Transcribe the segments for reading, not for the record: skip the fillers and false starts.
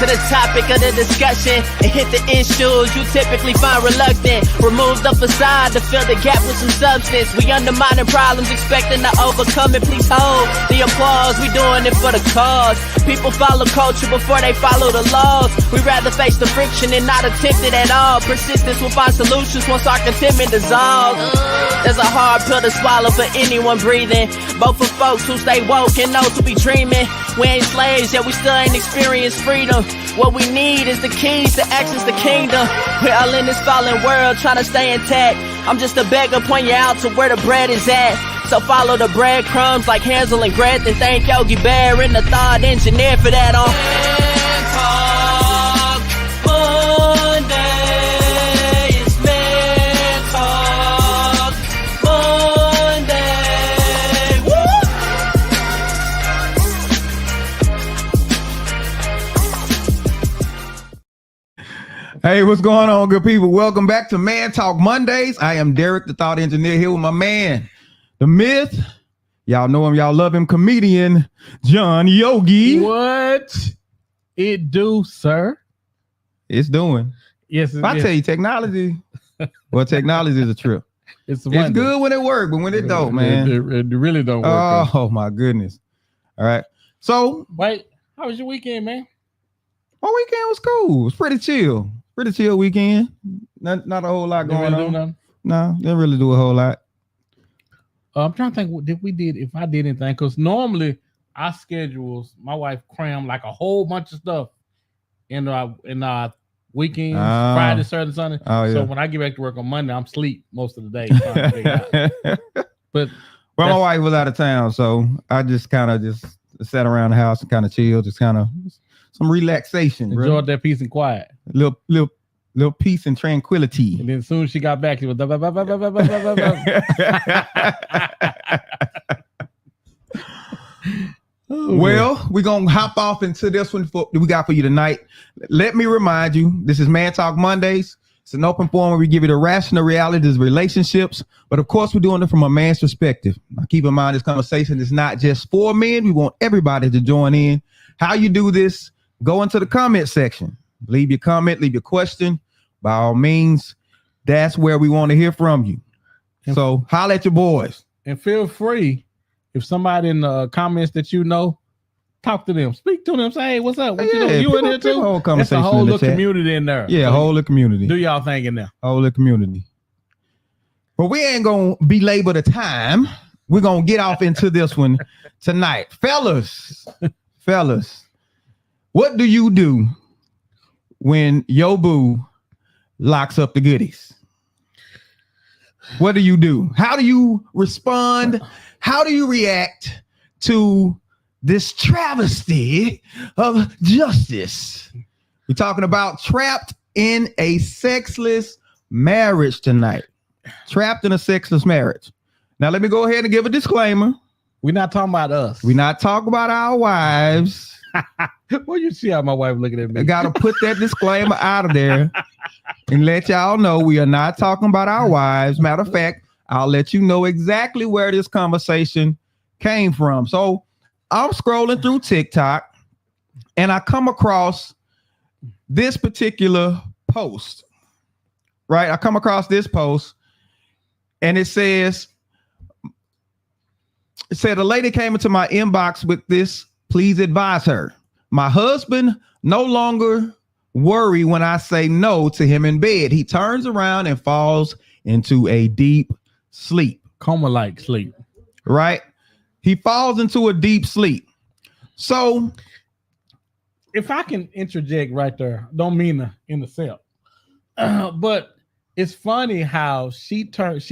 to the topic of the discussion and hit the issues you typically find reluctant. Remove the facade to fill the gap with some substance. We undermining problems, expecting to overcome it. Please hold the applause. We doing it for the cause. People follow culture before they follow the laws. We rather face the friction and not attempt it at all. Persistence will find solutions once our contentment dissolves. There's a hard pill to swallow for anyone breathing, both for folks who stay woke and those who be dreaming. We ain't slaves, yet we still ain't experienced freedom. What we need is the keys to access the kingdom. We're all in this fallen world trying to stay intact. I'm just a beggar, point you out to where the bread is at. So follow the breadcrumbs like Hansel and Gretel. Thank Yogi Bear and the thought engineer for that on Man Talk Monday. It's Man Talk Monday. Woo! Hey, what's going on, good people? Welcome back to Man Talk Mondays. I am Derek, the thought engineer, here with my man, the myth. Y'all know him, y'all love him, comedian John Yogi. What it do, sir? It's doing. Yes, I tell you, technology. Well, technology is a trip. It's good when it works, but when it don't, man, it really don't work. Oh my goodness! All right. So, wait, how was your weekend, man? My weekend was cool. It was pretty chill. Pretty chill weekend. Not a whole lot going on. No, didn't really do a whole lot. I'm trying to think if I did anything, because normally our schedules, my wife crammed like a whole bunch of stuff in our weekends, Friday, Saturday, Sunday. Oh, yeah. So when I get back to work on Monday, I'm asleep most of the day. But my wife was out of town, so I just kind of just sat around the house and kind of chilled, just kind of some relaxation. Enjoyed that peace and quiet. Little peace and tranquility. And then as soon as she got back, she was Well, we're going to hop off into this one we got for you tonight. Let me remind you, this is Man Talk Mondays. It's an open forum where we give you the rational realities of relationships. But of course, we're doing it from a man's perspective. Now, keep in mind, this conversation is not just for men. We want everybody to join in. How you do this, go into the comment section. Leave your comment, leave your question. By all means, that's where we want to hear from you. So holler at your boys. And feel free, if somebody in the comments that you know, talk to them, speak to them, say, hey, what's up? What you doing? You in there too? Whole conversation. That's a whole little community in there. Yeah, so whole little community. Do y'all thing in there. Whole little community. But we ain't going to belabor the time. We're going to get off into this one tonight. Fellas, what do you do when your boo locks up the goodies? What do you do? How do you respond? How do you react to this travesty of justice? We're talking about trapped in a sexless marriage tonight. Trapped in a sexless marriage. Now, let me go ahead and give a disclaimer. We're not talking about us. We're not talking about our wives. Well, you see how my wife looking at me. I gotta put that disclaimer out of there and let y'all know we are not talking about our wives. Matter of fact, I'll let you know exactly where this conversation came from. So I'm scrolling through TikTok and I come across this particular post. Right? I come across this post and it said a lady came into my inbox with this. Please advise her. My husband no longer worry when I say no to him in bed. He turns around and falls into a deep sleep. Coma-like sleep. Right? He falls into a deep sleep. So if I can interject right there, don't mean to intercept. But it's funny how she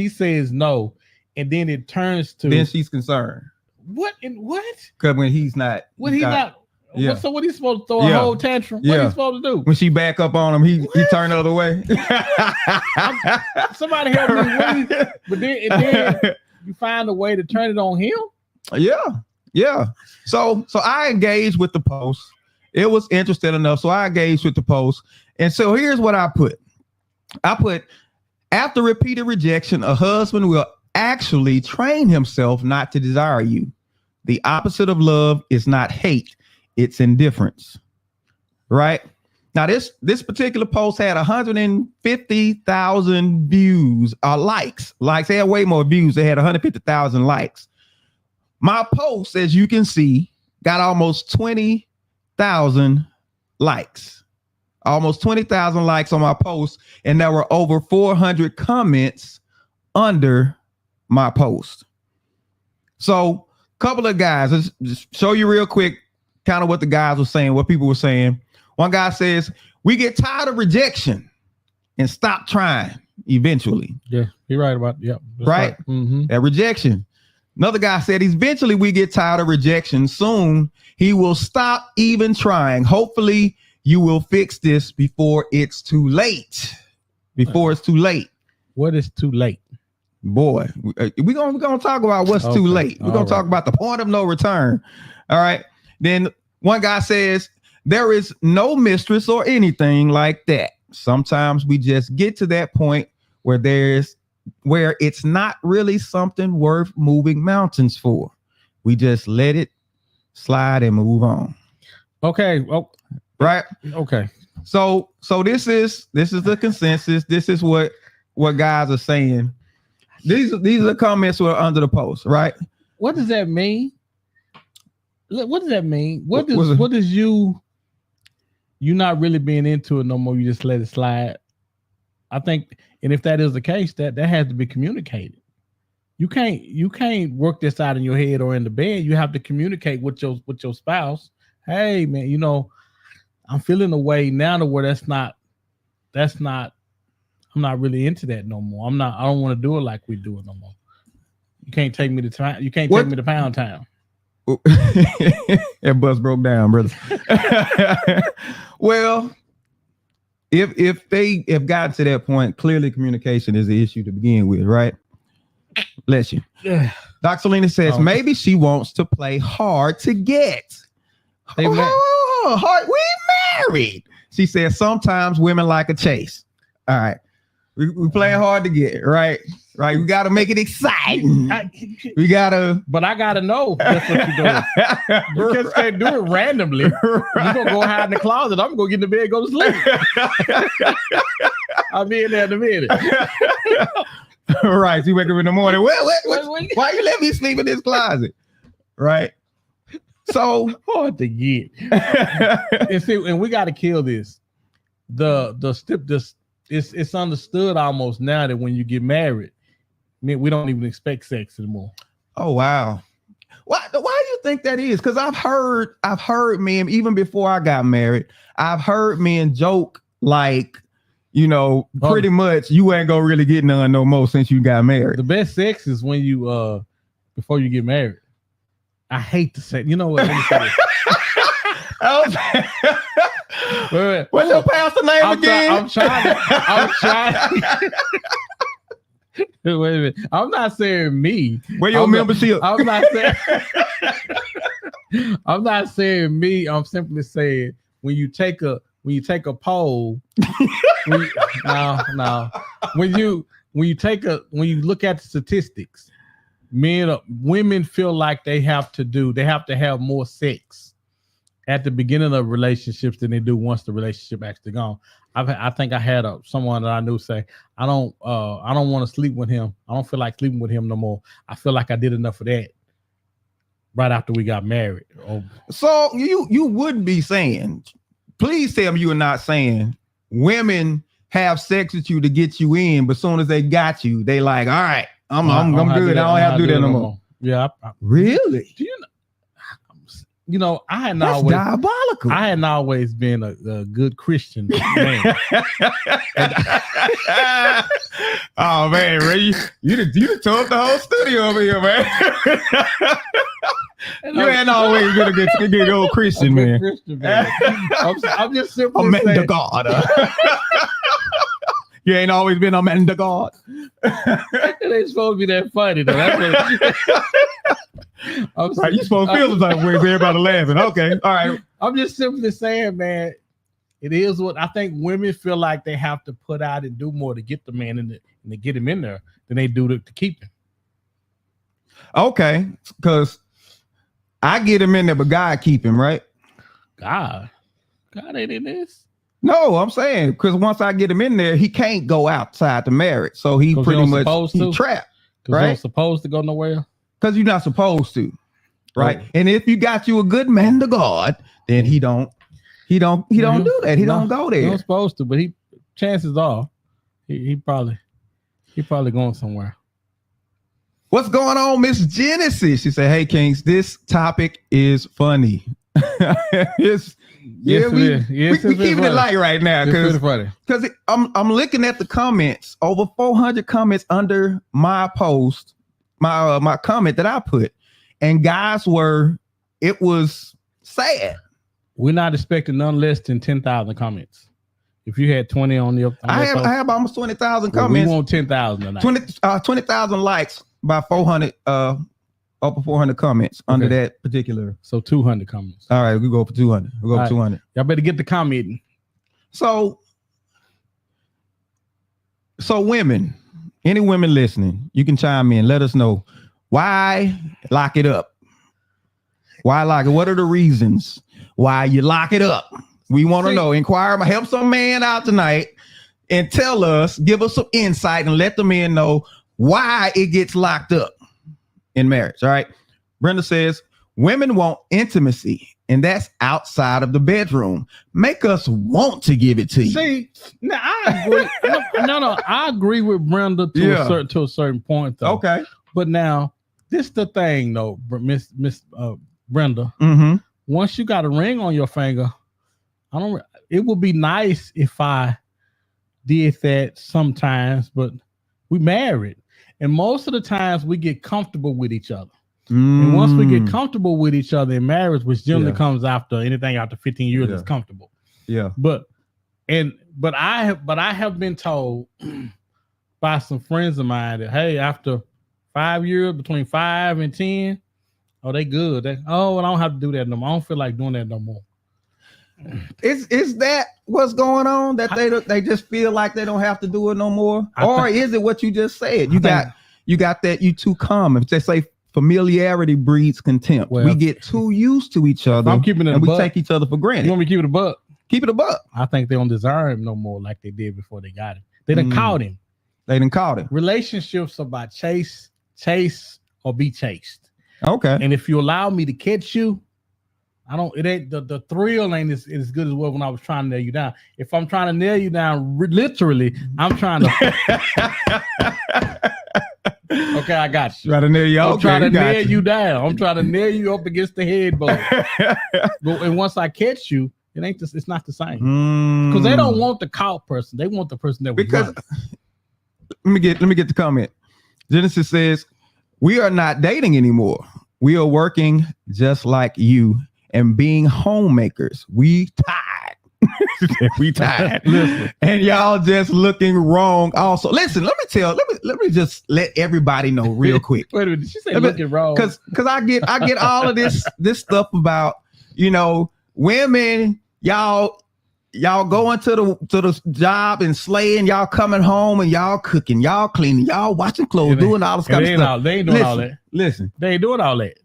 says no, and then it turns to then she's concerned. What? Because when he's not. Yeah. So what he's supposed to throw a whole tantrum? What he's supposed to do? When she back up on him, he turned the other way. Somebody help me. But then you find a way to turn it on him. Yeah. So I engaged with the post. It was interesting enough. So I engaged with the post. And so here's what I put. After repeated rejection, a husband will actually train himself not to desire you. The opposite of love is not hate, it's indifference. right? Now, this particular post had 150,000 views, likes. Likes, they had way more views. They had 150,000 likes. My post, as you can see, got almost 20,000 likes. Almost 20,000 likes on my post, and there were over 400 comments under my post. So, a couple of guys, let's just show you real quick kind of what the guys were saying, what people were saying. One guy says, we get tired of rejection and stop trying eventually. Yeah, you're right about it. Yep. Right? Mm-hmm. That rejection. Another guy said, eventually we get tired of rejection. Soon he will stop even trying. Hopefully you will fix this before it's too late. Before it's too late. What is too late? Boy, we're gonna talk about what's too late. We're gonna talk about the point of no return. All right. Then one guy says, there is no mistress or anything like that. Sometimes we just get to that point where it's not really something worth moving mountains for. We just let it slide and move on. Okay. Oh, right. Okay. So this is the consensus. This is what guys are saying. These are the comments were under the post, right? What does that mean? What does that mean? What does you not really being into it no more? You just let it slide. I think, and if that is the case, that has to be communicated. You can't work this out in your head or in the bed. You have to communicate with your spouse. Hey man, I'm feeling a way now to where I'm not really into that no more. I don't want to do it like we do it no more. You can't take me to time. You can't take me to Pound Town. That bus broke down, brother. Well, if they have gotten to that point, clearly communication is the issue to begin with, right? Bless you. Doc Selena says maybe she wants to play hard to get. Hard. We married. She says sometimes women like a chase. All right. We playing hard to get, right? Right. We got to make it exciting. We got to. But I got to know that's what you're doing. You just can't do it randomly. You're going to go hide in the closet. I'm going to get in the bed and go to sleep. I'll be in there in a minute. Right. So you wake up in the morning. Why you let me sleep in this closet? Right. So hard to get. and we got to kill this. It's understood almost now that when you get married, we don't even expect sex anymore. Oh wow. Why do you think that is? Because I've heard men, even before I got married, I've heard men joke like, pretty much you ain't gonna really get none no more since you got married. The best sex is when you before you get married. I hate to say, you know what? Let me say this. What's your pastor name again? I'm trying. Wait a minute. I'm not saying me. Where your membership? I'm not saying me. I'm simply saying when you take a poll. when you look at the statistics, women feel like they have to have more sex at the beginning of relationships than they do once the relationship actually gone. I think I had someone that I knew say, I don't want to sleep with him. I don't feel like sleeping with him no more. I feel like I did enough of that right after we got married. So you would be saying, please tell me you are not saying women have sex with you to get you in, but as soon as they got you, they like, all right, I'm good. I don't have to do that no more. Yeah. Really? Do I hadn't That's always diabolical. I hadn't always been a good Christian man. Oh man, Ray, you tore up the whole studio over here, man. You ain't always been a good old Christian, man. Christian, man. I'm just simply a man saying, to God. You ain't always been a man to God. It ain't supposed to be that funny though. That's what right, you supposed to feel like everybody laughing. Okay, all right. I'm just simply saying, man, it is what I think women feel like they have to put out and do more to get the man and to get him in there than they do to keep him. Okay, because I get him in there, but God keep him, right? God God ain't in this. No, I'm saying because once I get him in there, he can't go outside the marriage, so he pretty much trapped. Right? You're supposed to go nowhere. Because you're not supposed to, right? Oh. And if you got you a good man to God, then he don't do that. He don't go there. He's not supposed to, but chances are he probably going somewhere. What's going on, Miss Genesis? She said, "Hey, Kings, this topic is funny." We keeping it light right now because I'm looking at the comments. Over 400 comments under my post, my comment that I put, and guys it was sad. We're not expecting none less than 10,000 comments. If you had 20 on your, I have almost 20,000 comments. We want 10,000 tonight. 20,000 likes by 400 over 400 comments under that particular. So 200 comments. All right, we go for 200. We'll go for 200. Y'all better get the commenting. So women, any women listening, you can chime in. Let us know why lock it up. Why lock it? What are the reasons why you lock it up? We want to know. Inquire, help some man out tonight and tell us, give us some insight and let the men know why it gets locked up in marriage. All right. Brenda says women want intimacy, and that's outside of the bedroom. Make us want to give it to you. See, now I agree. no, I agree with Brenda to a certain point, though. Okay. But now, this the thing, though, Miss Brenda. Mm-hmm. Once you got a ring on your finger, it would be nice if I did that sometimes, but we married. And most of the times we get comfortable with each other. And once we get comfortable with each other in marriage, which generally comes after anything after 15 years is comfortable. Yeah. But I have been told by some friends of mine that, hey, after 5 years, between 5 and 10, they good. I don't have to do that no more. I don't feel like doing that no more. Is that what's going on? That they just feel like they don't have to do it no more? Or is it what you just said? You got that you too common. They say familiarity breeds contempt. Well, we get too used to each other. I'm keeping it and we take each other for granted. You want me to keep it a buck? Keep it a buck. I think they don't deserve him no more like they did before they got him. They done caught him. They done caught him. Relationships are about chase or be chased. Okay. And if you allow me to catch you, it ain't the thrill ain't as good as when I was trying to nail you down. If I'm trying to nail you down, literally, I'm trying to. Okay, I got you. Try to nail you. I'm trying to nail you down. I'm trying to nail you up against the headboard. And once I catch you, it's not the same. Because they don't want the caught person. They want the person that was running. Let me get the comment. Genesis says, we are not dating anymore. We are working just like you and being homemakers. We tired. We tired. Listen. And y'all just looking wrong. Also, listen, let me just let everybody know real quick. Wait a minute, did she say looking wrong? Because I get all of this stuff about, women, y'all going to the job and slaying, y'all coming home and y'all cooking, y'all cleaning, y'all washing clothes, doing all this kind of stuff. They ain't doing all that. Listen. They ain't doing all that.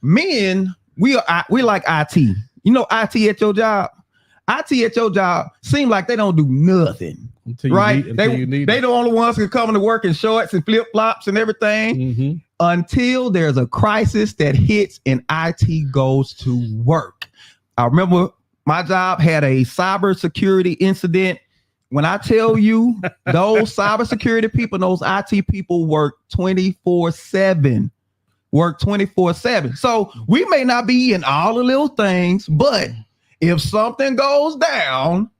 Men, we like IT. You know IT at your job? IT at your job seem like they don't do nothing. They the only ones who come to work in shorts and flip-flops and everything until there's a crisis that hits and IT goes to work. I remember my job had a cybersecurity incident. When I tell you those cybersecurity people, those IT people work 24/7. So we may not be in all the little things, but if something goes down,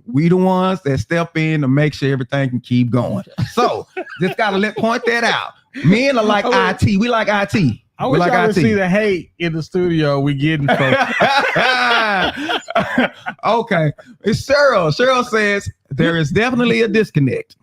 we the ones that step in to make sure everything can keep going. So just gotta point that out. Men are like IT. We like IT. I wish I would see the hate in the studio we getting from. Okay. It's Cheryl. Cheryl says there is definitely a disconnect.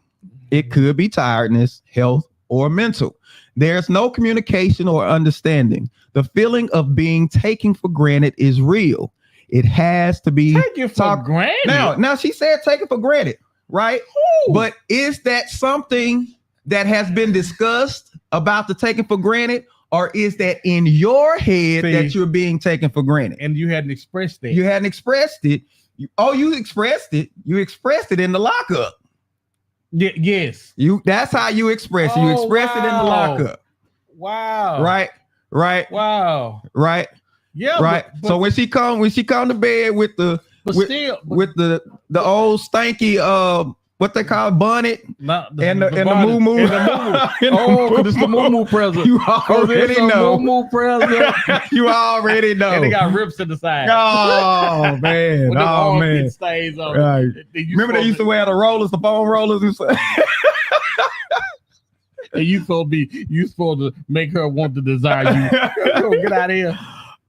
It could be tiredness, health, or mental. There's no communication or understanding. The feeling of being taken for granted is real. It has to be taken for granted. Now she said take it for granted, right? Ooh. But is that something that has been discussed about the taking for granted? or is that in your head that you're being taken for granted? And you hadn't expressed that. You hadn't expressed it. You expressed it. You expressed it in the lockup. Yes. That's how you express it. You express it in the lockup. Wow. Right. Wow. Right. Yeah. Right. But, so when she come to bed with the the old stanky what they call bonnet and the moo-moo. Oh, because it's the moo-moo present. You already know. Moo-moo present. You already know. And they got rips to the side. Oh, man. Oh, man. Stays on. Right. Remember they used to wear the foam rollers and stuff? And you supposed to make her want to desire you. Go, get out of here.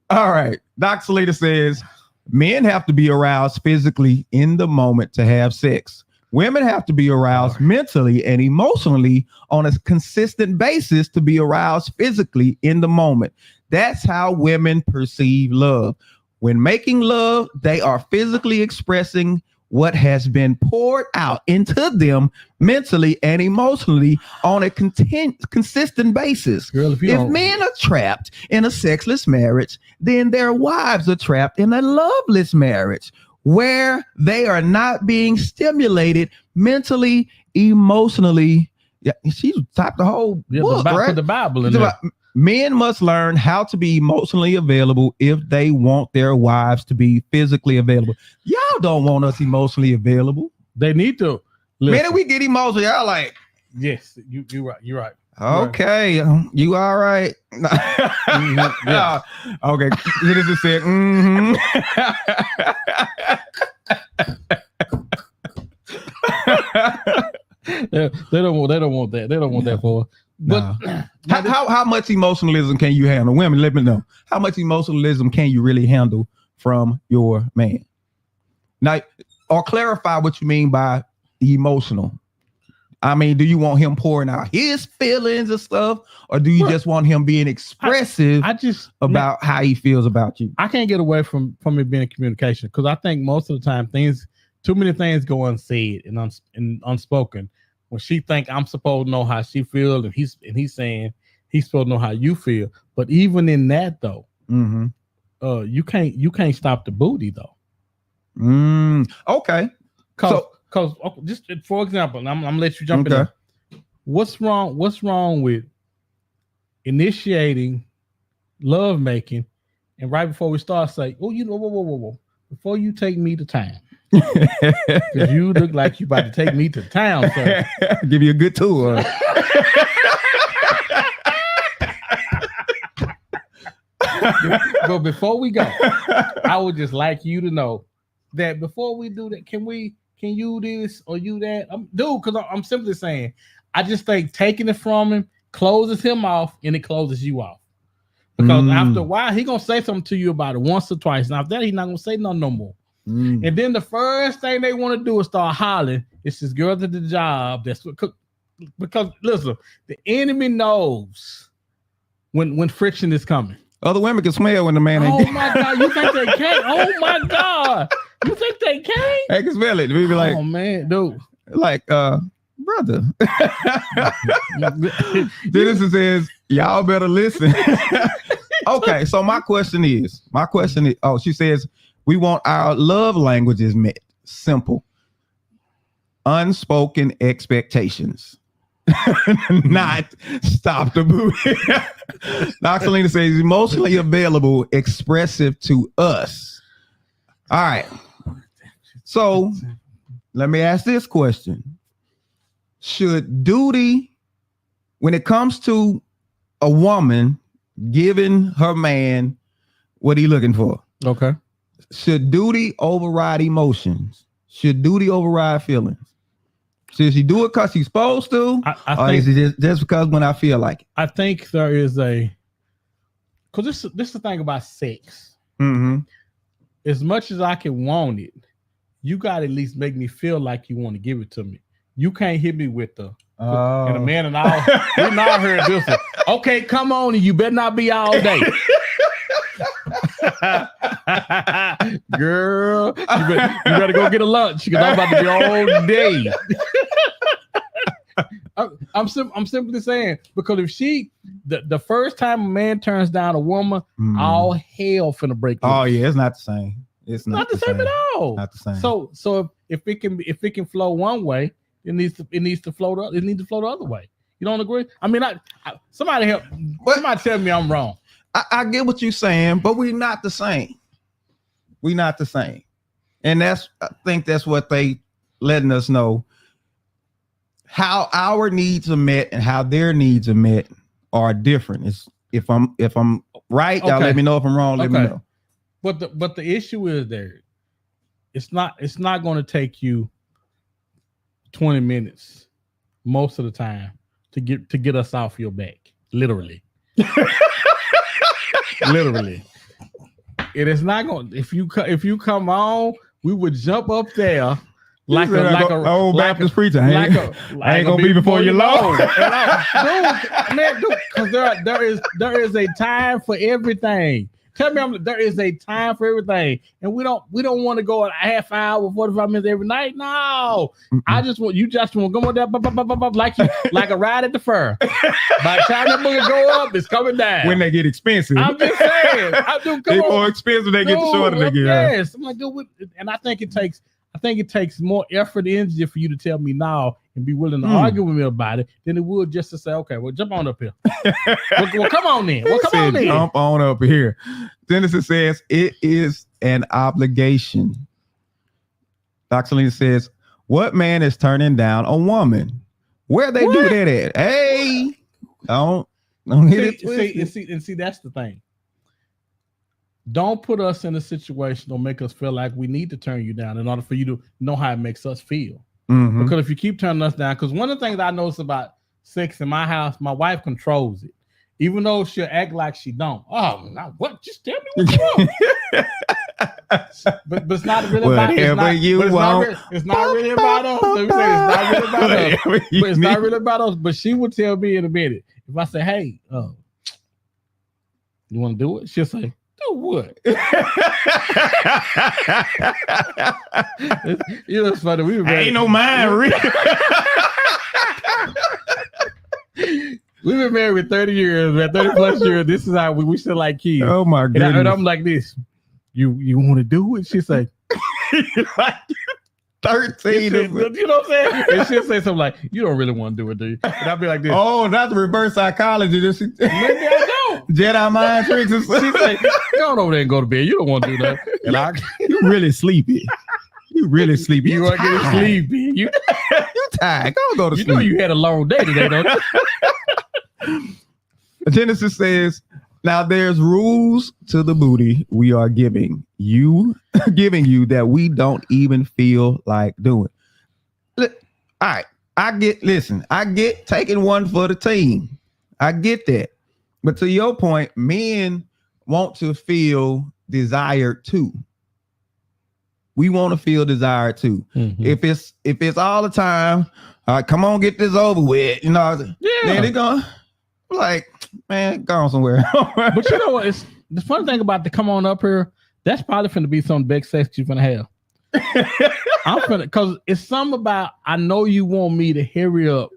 All right. Doc Salita says, men have to be aroused physically in the moment to have sex. Women have to be aroused mentally and emotionally on a consistent basis to be aroused physically in the moment. That's how women perceive love. When making love, they are physically expressing what has been poured out into them mentally and emotionally on a consistent basis. Girl, if men are trapped in a sexless marriage, then their wives are trapped in a loveless marriage, where they are not being stimulated mentally, emotionally. Yeah, she typed the whole book, right? Put the Bible in there. Men must learn how to be emotionally available if they want their wives to be physically available. Y'all don't want us emotionally available. They need to. Man, if we get emotional, y'all like, yes, you're right. You're right. Okay, you all right? Yeah. Okay, Genesis said, They don't want that. They don't want that for. But how much emotionalism can you handle? Women, let me know. How much emotionalism can you really handle from your man? Now, or clarify what you mean by emotional. I mean, do you want him pouring out his feelings and stuff, or do you just want him being expressive about how he feels about you? I can't get away from it being a communication, because I think most of the time too many things go unsaid and unspoken. When she think I'm supposed to know how she feels, and he's saying he's supposed to know how you feel. But even in that though, you can't stop the booty though. Okay. Because just for example, I'm gonna let you jump in there. What's wrong with initiating love making, and right before we start say, oh, whoa, before you take me to town, because you look like you about to take me to town, sir. Give you a good tour. But before we go, I would just like you to know that before we do that, can you this or you that? Because I'm simply saying, I just think taking it from him closes him off, and it closes you off. Because after a while, he gonna say something to you about it once or twice. And after that, he's not gonna say nothing no more. And then the first thing they want to do is start hollering. It's this girl at the job. That's what because listen, the enemy knows when friction is coming. Other women can smell when the man ain't. Oh my God, you think they can't? Oh my God, you think they can't? They can smell it. We be like, oh man, dude, like brother. Dennis says, y'all better listen. Okay, so my question is, she says, we want our love languages met. Simple. Unspoken expectations. Not stop the booty. Noxalina says emotionally available, expressive to us. All right. So let me ask this question. Should duty, when it comes to a woman giving her man what he looking for, okay, should duty override emotions? Should duty override feelings? Should she do it because she's supposed to? I or think, is it just because when I feel like it? I think there is because this is the thing about sex. As much as I can want it, you got to at least make me feel like you want to give it to me. You can't hit me with and a man and all. We're not heard this one. Okay, come on, and you better not be all day. Girl, you better go get a lunch, because I'm about to be all day. I'm simply saying, because if she the first time a man turns down a woman, all hell finna break loose. Oh yeah, it's not the same. It's not the same at all. Not the same. So if it can flow one way, it needs to flow the other way. You don't agree? I mean, somebody tell me I'm wrong. I get what you're saying, but we're not the same. We're not the same, and I think that's what they letting us know. How our needs are met and how their needs are met are different. It's if I'm right, y'all let me know. If I'm wrong, let me know. But the issue is there. It's not going to take you 20 minutes most of the time to get us off your back. Literally. Literally. It is not going. If you come on, we would jump up there. Like a old Baptist preacher. I ain't gonna be before you long. Dude, because there is a time for everything. Tell me, there is a time for everything, and we don't want to go a half hour, 45 minutes every night. No, I just want to go on there, like a ride at the fair. By the time that booger go up, it's coming down. When they get expensive, I'm just saying. They more expensive. They get the shorter they get. Yes, I'm like, dude, and I think it takes more effort and energy for you to tell me now and be willing to argue with me about it than it would just to say, okay, well, jump on up here. well, come on then. Well, come on then. Jump on up here. Genesis says it is an obligation. Dr. Selena says, what man is turning down a woman? Where they do that at? Hey, don't hit it. See, that's the thing. Don't put us in a situation or make us feel like we need to turn you down in order for you to know how it makes us feel. Mm-hmm. Because if you keep turning us down, because one of the things I notice about sex in my house, my wife controls it. Even though she'll act like she don't. Oh, now what? Just tell me what you want. but it's not really about it's not really about us. Let me say it's not really about us. But it's not really about us. But she will tell me in a minute. If I say, hey, you want to do it? She'll say, do what? You know, it's funny. Ain't no mind, really. We've been married 30 years, man. 30 plus years. This is how we still like kids. Oh my goodness. And I'm like this. You want to do it? She say, like 13. You know what I'm saying? And she'll say something like, you don't really want to do it, do you? And I'll be like this. Oh, that's reverse psychology. Maybe I don't. Jedi mind tricks. She say, go on over there and go to bed. You don't want to do that. And you really sleepy. You really sleepy. You are getting sleepy. You tired. Go to sleep. You know you had a long day today, don't you? Genesis says, now there's rules to the booty we are giving you that we don't even feel like doing. All right. I get taking one for the team. I get that. But to your point, men want to feel desired too. We want to feel desired too. Mm-hmm. If it's all the time, all right, come on, get this over with. You know, then they're going like, man, go on somewhere. But you know what? It's the fun thing about the come on up here. That's probably finna be some big sex you're finna have. I'm finna, because it's something about, I know you want me to hurry up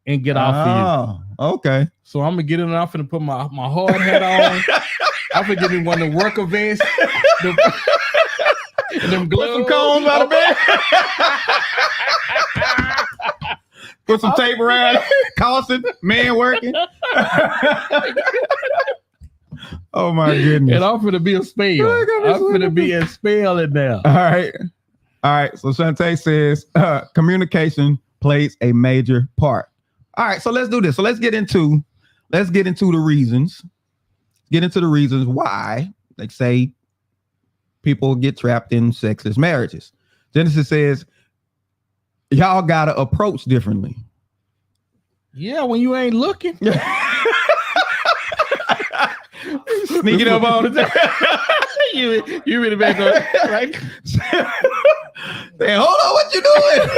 and get off of you. Okay. So I'm gonna get in and I'm finna put my hard hat on. I'm finna get me one of the worker vests. Them gloves. Put some combs out of bed. Put some tape around it. Costing, man working. Oh my goodness. And I'm finna be a spell. I'm finna be a spell in there. All right. So Shantae says communication plays a major part. All right, so let's do this. So let's get into the reasons. Get into the reasons why they say people get trapped in sexless marriages. Genesis says, y'all gotta approach differently. Yeah, when you ain't looking. Sneaking up on the time. you really back on, right? Hey, hold on, what you doing?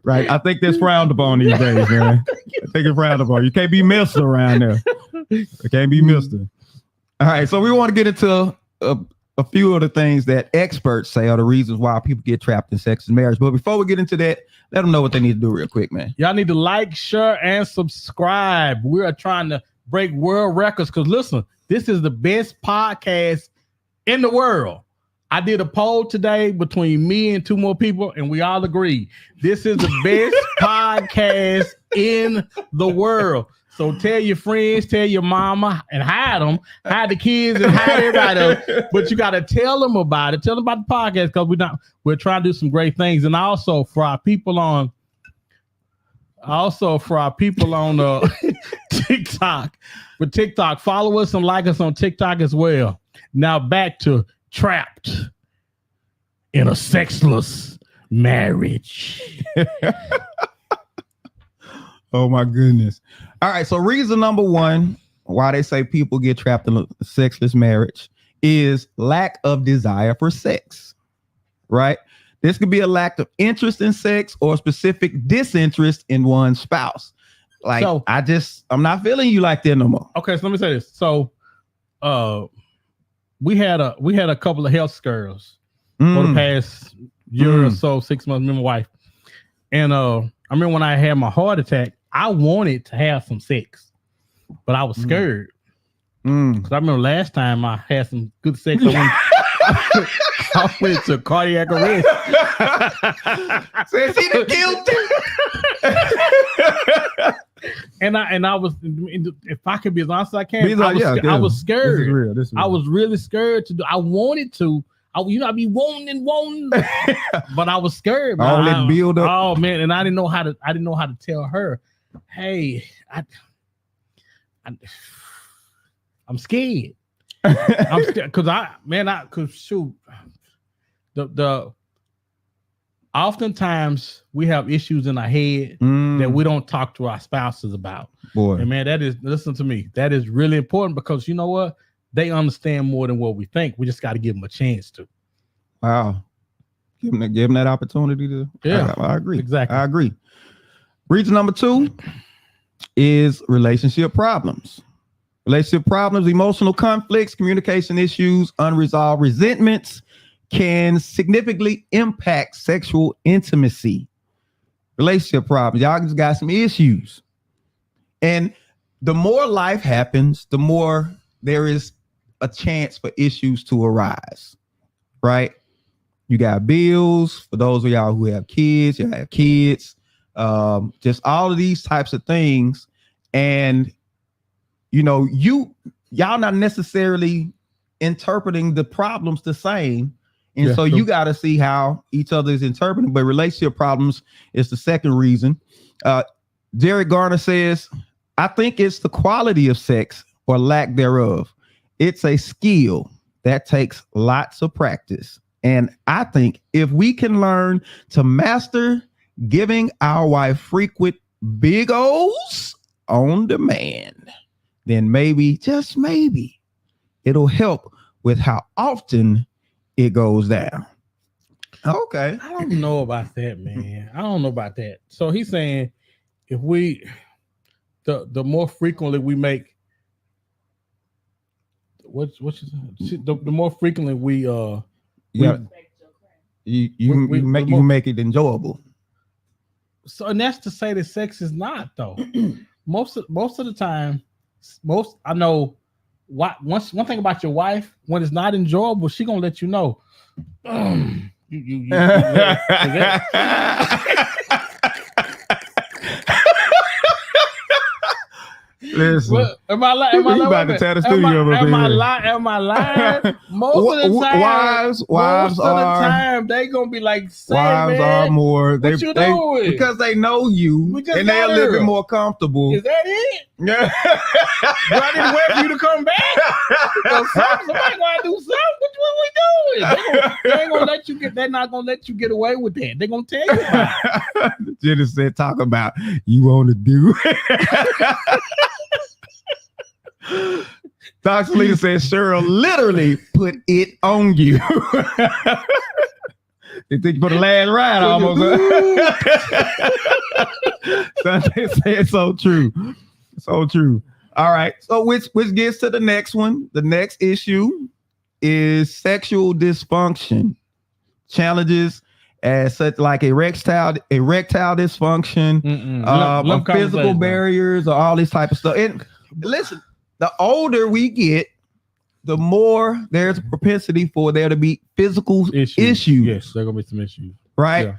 Right, I think that's frowned upon these days, man. I think it's frowned upon. You can't be Mr. around there. It can't be Mr. All right, so we want to get into a few of the things that experts say are the reasons why people get trapped in sexless marriage. But before we get into that, let them know what they need to do real quick, man. Y'all need to like, share, and subscribe. We are trying to break world records because listen, this is the best podcast in the world. I did a poll today between me and 2 more people, and we all agree this is the best podcast in the world. So tell your friends, tell your mama, and hide them, hide the kids, and hide everybody else. But you got to tell them about it. Tell them about the podcast because we're trying to do some great things. And also for our people on TikTok, with TikTok, follow us and like us on TikTok as well. Now back to trapped in a sexless marriage. Oh my goodness. All right. So reason number 1 why they say people get trapped in a sexless marriage is lack of desire for sex, right? This could be a lack of interest in sex or specific disinterest in one's spouse. Like, so, I'm not feeling you like that no more. Okay. So let me say this. So, we had a couple of health scares over the past year or so, 6 months, me and my wife. And I remember when I had my heart attack, I wanted to have some sex, but I was scared. Because I remember last time I had some good sex, I went to cardiac arrest. Says he done killed And I was, if I could be as honest as I can, I was scared. This is real. I was really scared to do. I wanted to. I be wanting, but I was scared. All that build up. Oh man, and I didn't know how to tell her, hey, I'm scared. I'm scared because shoot, the oftentimes we have issues in our head that we don't talk to our spouses about. Boy, and man, listen to me. That is really important because you know what? They understand more than what we think. We just got to give them a chance to. Wow. Give them that opportunity to. Yeah, I agree. Exactly. I agree. Reason number 2 is relationship problems. Relationship problems, emotional conflicts, communication issues, unresolved resentments can significantly impact sexual intimacy. Relationship problems. Y'all just got some issues. And the more life happens, the more there is a chance for issues to arise, right? You got bills. For those of y'all who have kids, you have kids, just all of these types of things. And, you know, y'all not necessarily interpreting the problems the same. And so you got to see how each other is interpreting. But relationship problems is the second reason. Derek Garner says, I think it's the quality of sex or lack thereof. It's a skill that takes lots of practice. And I think if we can learn to master giving our wife frequent big O's on demand, then maybe, just maybe, it'll help with how often it goes down. Okay. I don't know about that, man. I don't know about that. So he's saying if we, the more frequently we make, the more frequently we you make it enjoyable. So, and that's to say that sex is not though. most of the time, I know. One thing about your wife, when it's not enjoyable, she gonna let you know. Listen, am I lying? Am I lying? Most of the time, wives they gonna be like, wives are more. What you doing? Because they know you, and they're a little bit more comfortable. Is that it? Yeah. Do I need to wait for you to come back? Somebody gonna do something. What we doing? They ain't gonna let you get. They're not gonna let you get away with that. They're gonna tell you about it. Jenny said, "Talk about you want to do." Dr. Lita says Cheryl literally put it on you. They think you put the last ride almost. They say it's so true. So true. All right. So which gets to the next one. The next issue is sexual dysfunction, challenges as such like erectile dysfunction, physical barriers, or all this type of stuff. And listen, the older we get, the more there's a propensity for there to be physical issues. Yes, there are gonna be some issues, right? Yeah.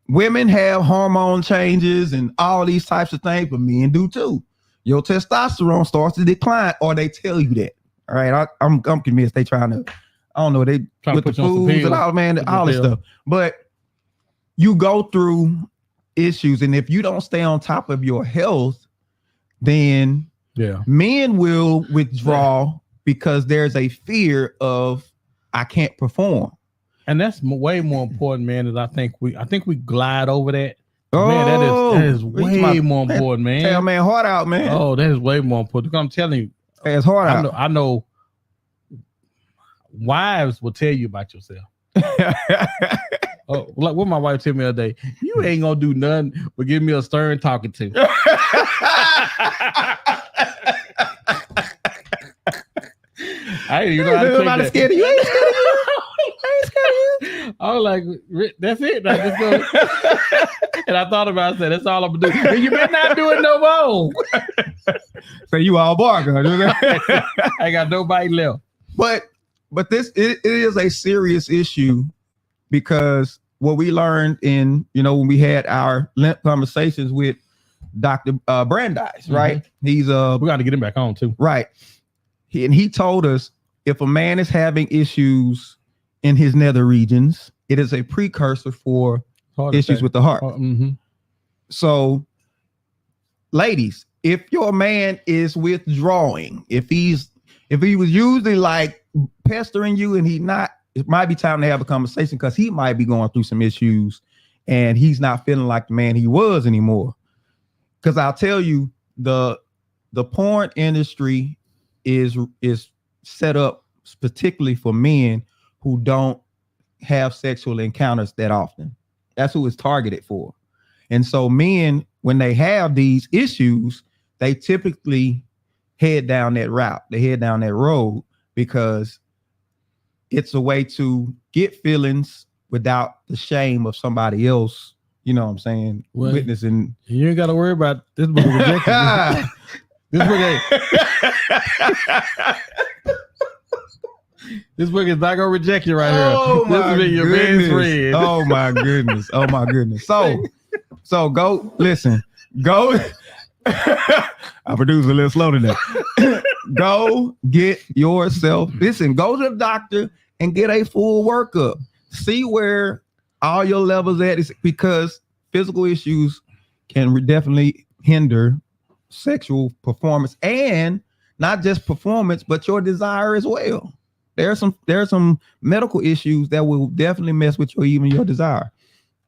Women have hormone changes and all these types of things, but men do too. Your testosterone starts to decline, or they tell you that. All right, I'm convinced they trying to, I don't know, they trying with the foods and all, man, all this stuff. But you go through issues, and if you don't stay on top of your health, then men will withdraw because there's a fear of I can't perform. And that's way more important, man. That I think we glide over that. Oh, man, that is way more important, man. Tell man, heart out, man. Oh, that is way more important. I'm telling you, it's hard out. I know. Wives will tell you about yourself. Oh, like what my wife told me the other day, you ain't gonna do nothing but give me a stern talking to. I didn't even know how to take that. Scared of you. I ain't scared of you. I ain't scared of you. I was like, that's it. I just go. And I thought about it. I said, that's all I'm gonna do. And you better not do it no more. So you all barking. I got nobody left. But this it is a serious issue, because what we learned in, when we had our Lent conversations with Dr. Brandeis, right? He's we got to get him back on too. Right. He told us if a man is having issues in his nether regions, it is a precursor for issues with the heart. So, ladies, if your man is withdrawing, if he was usually like pestering you and it might be time to have a conversation, because he might be going through some issues and he's not feeling like the man he was anymore. Because I'll tell you, the porn industry is set up particularly for men who don't have sexual encounters that often. That's who it's targeted for. And so men, when they have these issues, they typically head down that route. They head down that road because it's a way to get feelings without the shame of somebody else. You know what I'm saying? Well, witnessing. You ain't got to worry about this book rejecting. This book is not gonna reject you right here. This will be your best friend. Oh my goodness. Oh my goodness. So go listen. Go. I produce a little slow today. Go get yourself. Listen. Go to the doctor and get a full workup. See where all your levels at, is because physical issues can definitely hinder sexual performance, and not just performance, but your desire as well. There are some medical issues that will definitely mess with your desire.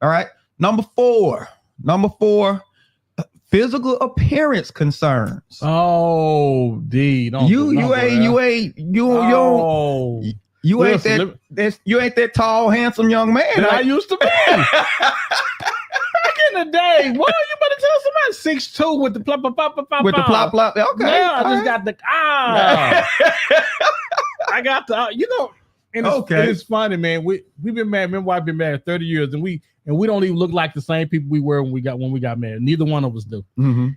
All right. Number four, physical appearance concerns. Oh, D. You ain't that tall, handsome young man I used to be. In the day, what you better tell somebody 6'2" with the plop plop plop plop with the plop plop. Okay, now I just got the I got the and it's funny, man. We've been married. Remember, I've been married 30 years, and we don't even look like the same people we were when we got married. Neither one of us do. Mm-hmm.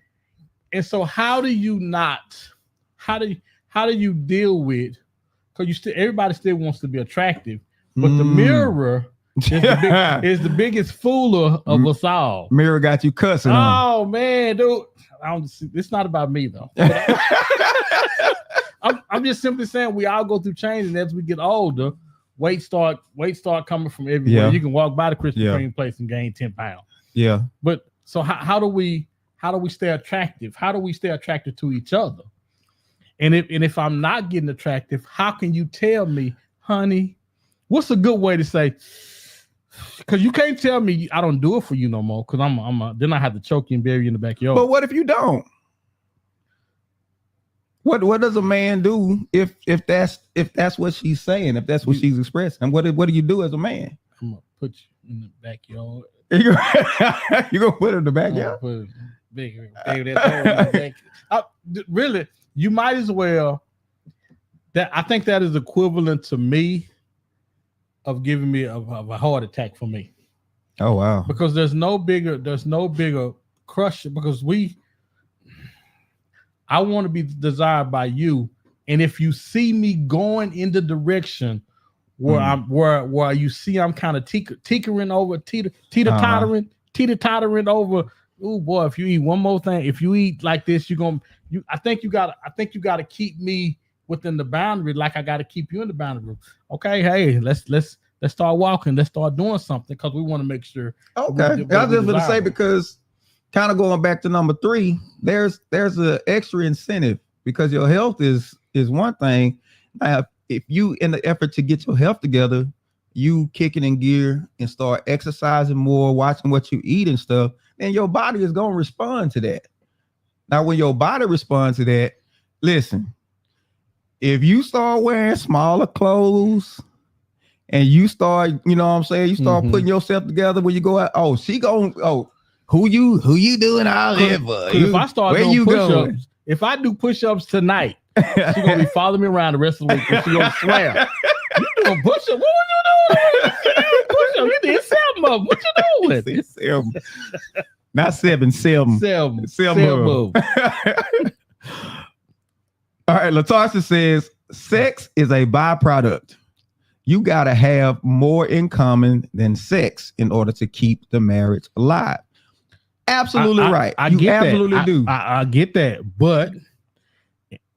And so, how do you deal with? Because everybody still wants to be attractive, but the mirror is the biggest fooler of us all. Mirror got you cussing. Oh man, dude! It's not about me though. I'm just simply saying we all go through change, and as we get older, weight start coming from everywhere. Yeah. You can walk by the Krispy Kreme place and gain 10 pounds. Yeah. But so how do we stay attractive? How do we stay attractive to each other? And if I'm not getting attractive, how can you tell me, honey? What's a good way to say? Because you can't tell me I don't do it for you no more. Because then I have to choke you and bury you in the backyard. But what if you don't? What does a man do if that's what she's saying, if that's what she's expressing? And what do you do as a man? I'm gonna put you in the backyard. You gonna put it in the backyard? Really, you might as well. that I think that is equivalent to me of giving me a heart attack for me. Oh wow. Because there's no bigger crush because I want to be desired by you. And if you see me going in the direction where where you see I'm kind of teetering over, teeter-tottering over. Oh boy, if you eat one more thing, if you eat like this, I think you gotta keep me within the boundary, like I gotta keep you in the boundary. Okay, hey, let's start walking, let's start doing something because we want to make sure. Okay. I was just gonna say, because kind of going back to number 3, there's an extra incentive because your health is one thing. Now, if you in the effort to get your health together, you kicking in gear and start exercising more, watching what you eat and stuff, then your body is going to respond to that. Now, when your body responds to that, listen, if you start wearing smaller clothes and you start, you know what I'm saying, you start putting yourself together when you go out, who you doing all that for? If I start doing push-ups, if I do push-ups tonight, she's going to be following me around the rest of the week and she's going to swear, you doing push-ups? What were you doing? Push-ups. You did 7 of them. What you doing? 7. Not 7, 7. 7. 7. All right, Latasha says, sex is a byproduct. You got to have more in common than sex in order to keep the marriage alive. Absolutely right. I you get absolutely that. do. I get that.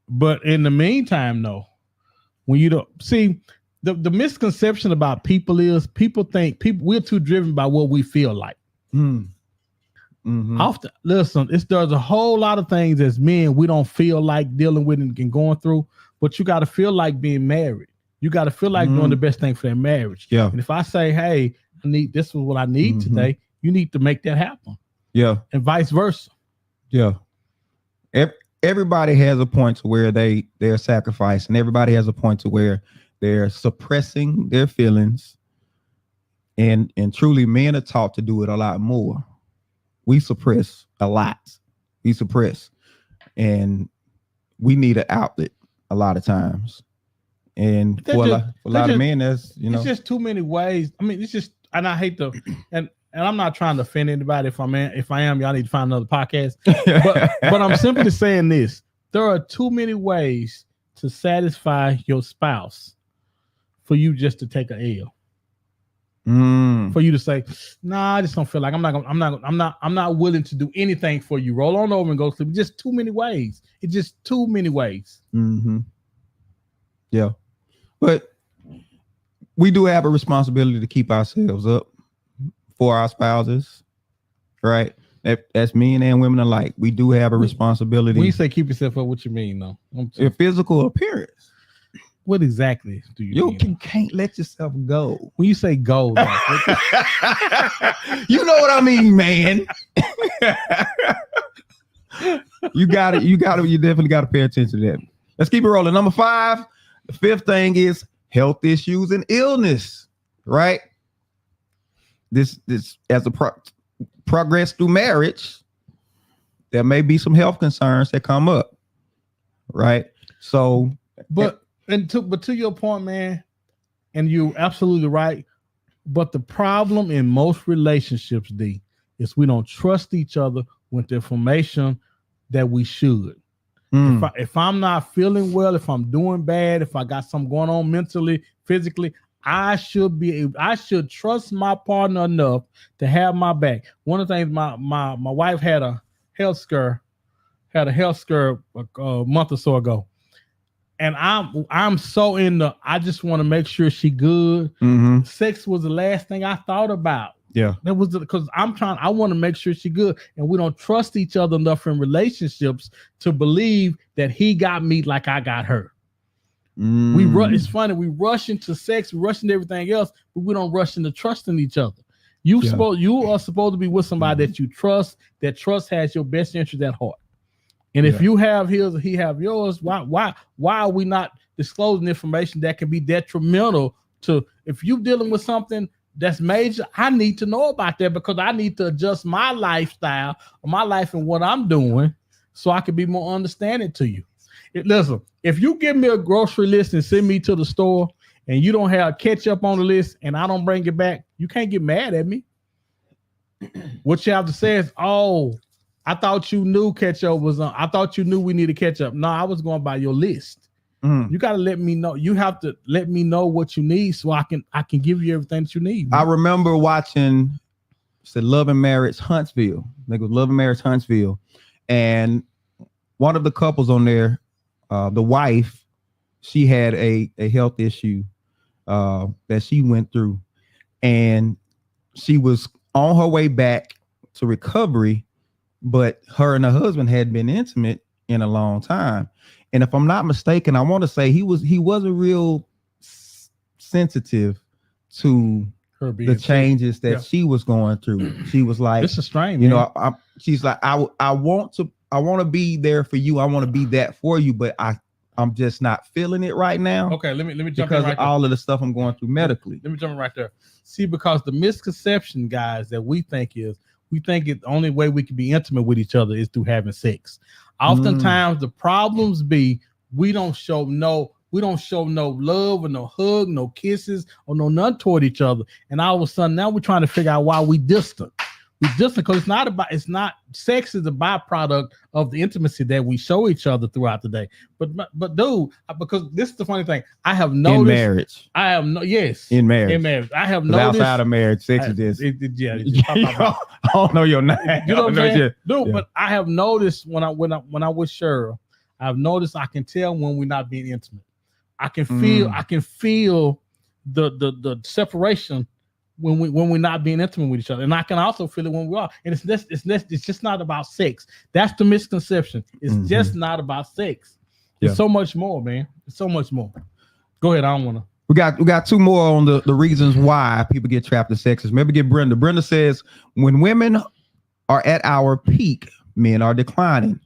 But in the meantime, though, when you don't see the misconception about people is people think we're too driven by what we feel like. Often, listen, there's a whole lot of things as men we don't feel like dealing with and going through, but you got to feel like being married. You got to feel like doing the best thing for that marriage. Yeah. And if I say, hey, this is what I need today, you need to make that happen. Yeah. And vice versa. Yeah. Everybody has a point to where they're sacrificing. Everybody has a point to where they're suppressing their feelings. And truly, men are taught to do it a lot more. We suppress a lot. We suppress. And we need an outlet a lot of times. And for a lot of men, that's, it's just too many ways. I mean, it's just, and I hate to, and I'm not trying to offend anybody. If I am, y'all need to find another podcast. but I'm simply saying this: there are too many ways to satisfy your spouse for you just to take a L. For you to say, nah, I just don't feel like I'm not willing to do anything for you. Roll on over and go sleep. Just too many ways. It's just too many ways. Yeah. But we do have a responsibility to keep ourselves up for our spouses, right? That's men and women alike. We do have a responsibility. When you say keep yourself up, what you mean, though? Your physical appearance. What exactly do you mean? You can't let yourself go. When you say go, you know what I mean, man. You definitely got to pay attention to that. Let's keep it rolling. Number 5, the 5th thing is health issues and illness, right? This as a progress through marriage, there may be some health concerns that come up, right? So, but to your point, man, and you're absolutely right. But the problem in most relationships, D, is we don't trust each other with the information that we should. If I'm not feeling well, if I'm doing bad, if I got something going on mentally, physically, I should trust my partner enough to have my back. One of the things my wife had a health scare a month or so ago. And I'm so I just want to make sure she good. Sex was the last thing I thought about. Yeah. That was because I want to make sure she good. And we don't trust each other enough in relationships to believe that he got me like I got her. It's funny. We rush into sex, we rush into everything else, but we don't rush into trusting each other. You are supposed to be with somebody that you trust, that trust has your best interest at heart. And if you have his, he have yours, why are we not disclosing information that can be detrimental to, if you're dealing with something that's major, I need to know about that because I need to adjust my lifestyle or my life and what I'm doing so I can be more understanding to you. Listen, if you give me a grocery list and send me to the store and you don't have ketchup on the list and I don't bring it back, you can't get mad at me. What you have to say is, oh, I thought you knew ketchup was on. I thought you knew we needed ketchup. No, I was going by your list. You got to let me know. You have to let me know what you need so I can give you everything that you need. Man. I remember watching Love and Marriage Huntsville. I think it was Love and Marriage Huntsville. And one of the couples on there, the wife, she had a health issue that she went through. And she was on her way back to recovery, but her and her husband hadn't been intimate in a long time. And if I'm not mistaken, I want to say he wasn't real sensitive to the changes that she was going through. She was like, "This is strange." You know, she's like, "I want to be there for you. I want to be that for you, but I'm just not feeling it right now." Okay, let me jump because in right of all of the stuff I'm going through medically. Let me jump in right there. See, because the misconception, guys, that we think it the only way we can be intimate with each other is through having sex. Oftentimes the problems be we don't show no love or no hug, no kisses or no none toward each other. And all of a sudden now we're trying to figure out why we distant. We distant because it's not sex is a byproduct of the intimacy that we show each other throughout the day. But dude, because this is the funny thing, I have noticed in marriage. In marriage. I have noticed outside of marriage, sex is just I don't know your name. You know what I'm saying? Dude, but I have noticed when I was Cheryl, I've noticed I can tell when we're not being intimate. I can feel the separation when we're not being intimate with each other, and I can also feel it when we are. And it's just not about sex. That's the misconception. It's just not about sex. It's so much more, man. It's so much more. Go ahead. I don't want to. We got two more on the reasons why people get trapped in sex. Maybe get Brenda. Brenda says when women are at our peak, men are declining.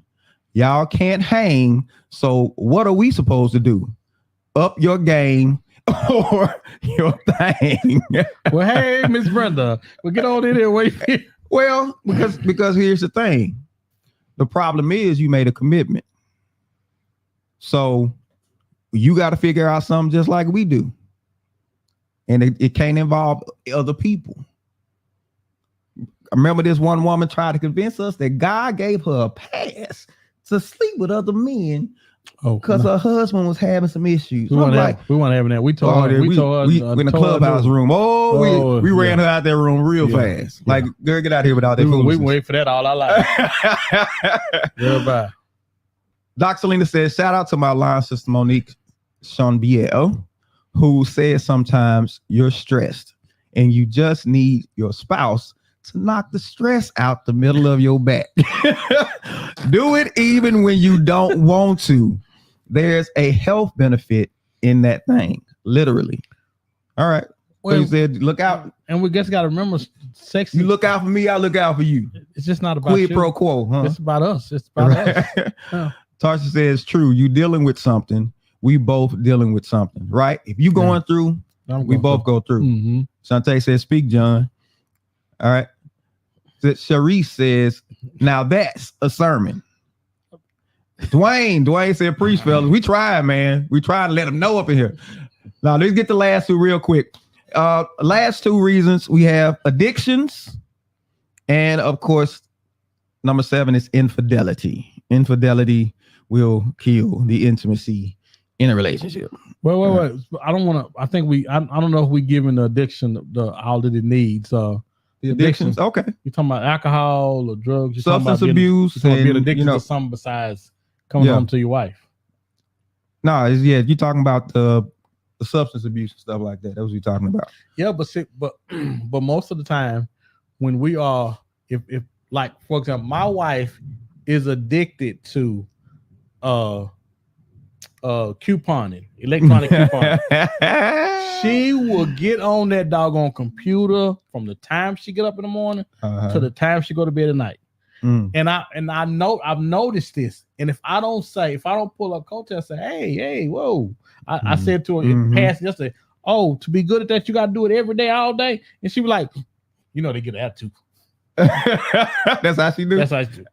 Y'all can't hang. So what are we supposed to do? Up your game or your thing. Well, hey, Miss Brenda, well, get on in there. Wait. Well, because here's the thing. The problem is you made a commitment. So you got to figure out something just like we do. And it can't involve other people. I remember this one woman tried to convince us that God gave her a pass to sleep with other men because her husband was having some issues. We want to have that. We told her. We in the clubhouse room. We ran her out that room real fast. Like, girl, get out here without that. We wait for that all our life. Goodbye. Doc Selena says, shout out to my line sister Monique Chanbiel, who says sometimes you're stressed and you just need your spouse to knock the stress out the middle of your back. Do it even when you don't want to. There's a health benefit in that thing, literally. All right. Well, so you said, look out. And we just got to remember, sex. You look out for me, I look out for you. It's just not about quid pro quo, huh? It's about us. It's about us. Yeah. Tarsha says, true. You dealing with something. We both dealing with something, right? If you going through, we both go through. Mm-hmm. Shantae says, speak, John. All right. Sharice says, now that's a sermon. Dwayne said, preach, fellas. We tried, man. We tried to let them know up in here. Now, let's get the last two real quick. Last two reasons we have addictions. And of course, number 7 is infidelity. Infidelity will kill the intimacy in a relationship. Wait. I don't want to. I think I don't know if we giving the addiction all that it needs. The addictions, okay. You're talking about alcohol or drugs, substance abuse, being addicted to something besides coming home to your wife. No, you're talking about the substance abuse and stuff like that. That's what you're talking about. Yeah, but most of the time when we are, if like for example, my wife is addicted to couponing, electronic couponing. She will get on that doggone computer from the time she get up in the morning to the time she go to bed at night. And I know I've noticed this. And if I don't pull up coattail, say, hey, whoa. I said to her in past yesterday, to be good at that, you gotta do it every day, all day. And she was like, they get an attitude. That's how she do. That's how she do.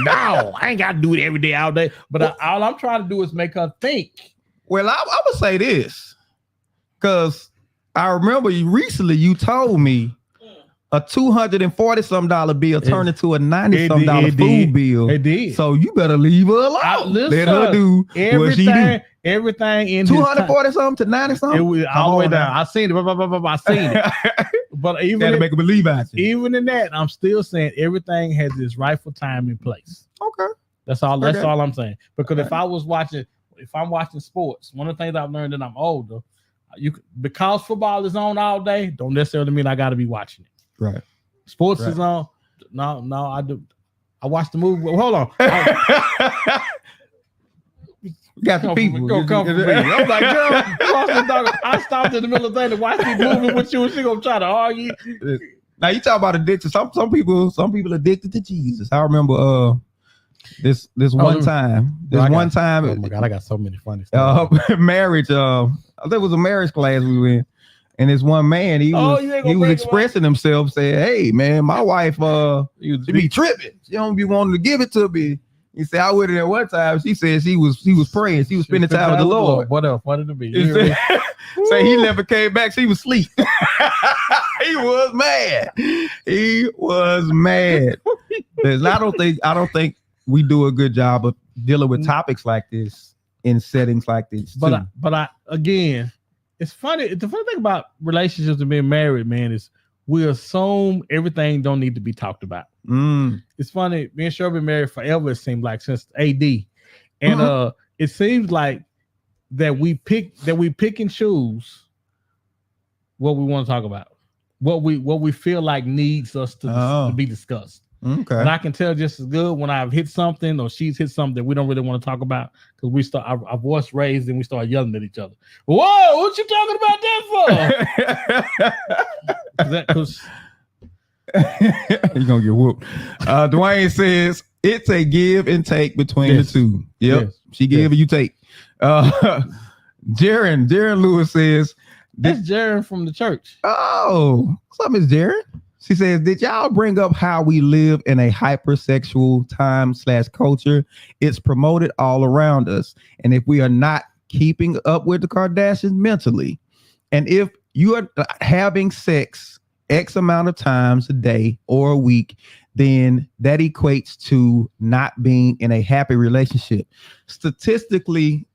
No, I ain't got to do it every day, all day. But all I'm trying to do is make her think. Well, I would say this, because I remember recently you told me a $240-some bill turned into a $90-some food bill. It did. So you better leave her alone. Let her do what she do. Everything in 240-something to 90-something. It was all the way down. I seen it. I seen it. But even make a believe out you. Even in that, I'm still saying everything has its rightful time and place. Okay. That's all. That's all I'm saying. Because if I'm watching sports, one of the things I've learned that I'm older, because football is on all day, don't necessarily mean I got to be watching it. Right. Sports is on. No, I do. I watch the movie. Well, hold on. Got the people. Go come for me. I'm like, girl, I stopped in the middle of the thing to watch this movie with you, and she gonna try to argue. Now you talk about addiction. Some people addicted to Jesus. I remember this one time. Oh my God, I got so many funny stuff. Marriage. I think it was a marriage class we were in. And this one man, he was expressing himself, saying, "Hey, man, my wife, she be tripping. She don't be wanting to give it to me." He said, "I with her at one time. She said she was praying. She was spending time with the Lord. What else? What did it be?" Say he never came back. She was asleep. He was mad. He was mad. I don't think we do a good job of dealing with topics like this in settings like this. But again. It's funny. The funny thing about relationships and being married, man, is we assume everything don't need to be talked about. It's funny. Me and Cheryl been married forever. It seemed like since AD, and it seems like that we pick and choose what we want to talk about, what we feel like needs us to be discussed. Okay. And I can tell just as good when I've hit something or she's hit something that we don't really want to talk about because we start our voice raised and we start yelling at each other. Whoa, what you talking about that for? You're gonna get whooped. Dwayne says it's a give and take between the two. Yep. Yes. She give and you take. Jaren Lewis says that's Jaren from the church. Oh, what's up, Miss Jaren? She says, did y'all bring up how we live in a hypersexual time/culture? It's promoted all around us. And if we are not keeping up with the Kardashians mentally, and if you are having sex X amount of times a day or a week, then that equates to not being in a happy relationship. Statistically,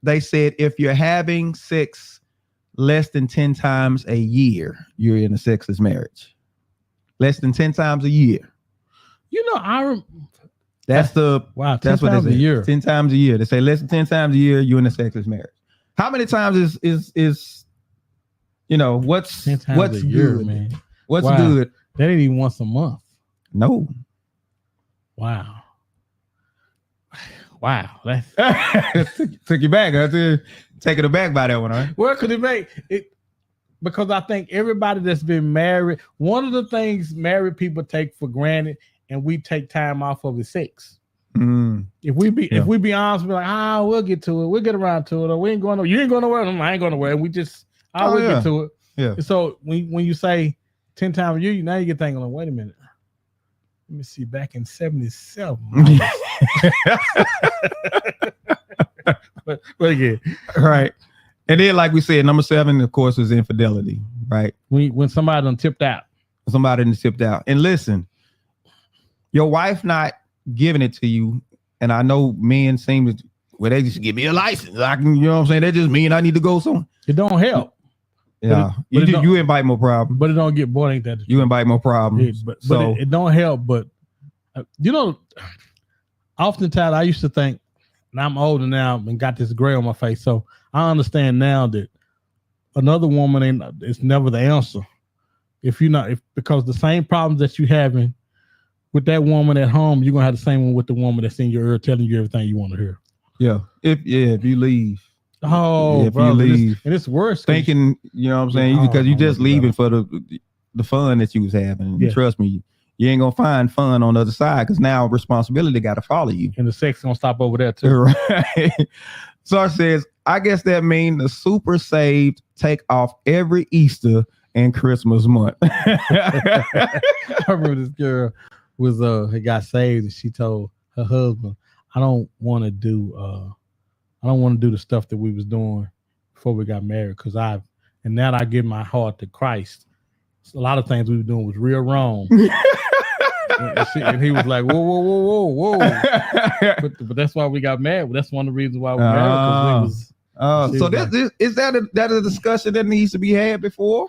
they said if you're having sex less than 10 times a year, you're in a sexless marriage. Less than 10 times a year. You know, that's what they say. A year. 10 times a year. They say less than 10 times a year, you're in a sexless marriage. How many times is what's good, year, man? What's good? That ain't even once a month. No. Wow. That's took you back. I was taken aback by that one, right? Well, could it make it? Because I think everybody that's been married, one of the things married people take for granted and we take time off of is sex. If we be honest, we're like, we'll get to it. We'll get around to it. Or we ain't going to, you ain't going nowhere. I ain't going nowhere. We just, we'll get to it. Yeah. So when you say 10 times a year, now you get thinking, wait a minute. Let me see, back in 77. but again. Right. And then, like we said, number 7, of course, is infidelity, right? When somebody done tipped out. And listen, your wife not giving it to you, and I know men seem to, they just give me a license. I can, you know what I'm saying? That just mean I need to go somewhere. It don't help. Yeah, you invite more problems. But it don't get bored, ain't that? You invite more problems. Yeah, but it don't help. But oftentimes I used to think, and I'm older now and got this gray on my face, so I understand now that another woman it's never the answer. Because the same problems that you having with that woman at home, you're gonna have the same one with the woman that's in your ear telling you everything you want to hear. Yeah. If you leave. Oh, if you leave. And it's worse. Thinking, you know what I'm saying? Because you just leaving for the fun that you was having. Yeah. Trust me, you ain't gonna find fun on the other side because now responsibility got to follow you. And the sex gonna stop over there too. Right. Sar says, I guess that means the super saved take off every Easter and Christmas month. I remember this girl was had got saved and she told her husband, I don't want to do the stuff that we was doing before we got married because and now that I give my heart to Christ, a lot of things we were doing was real wrong. and he was like, whoa. But that's why we got married. That's one of the reasons why we married, because so is that a discussion that needs to be had before?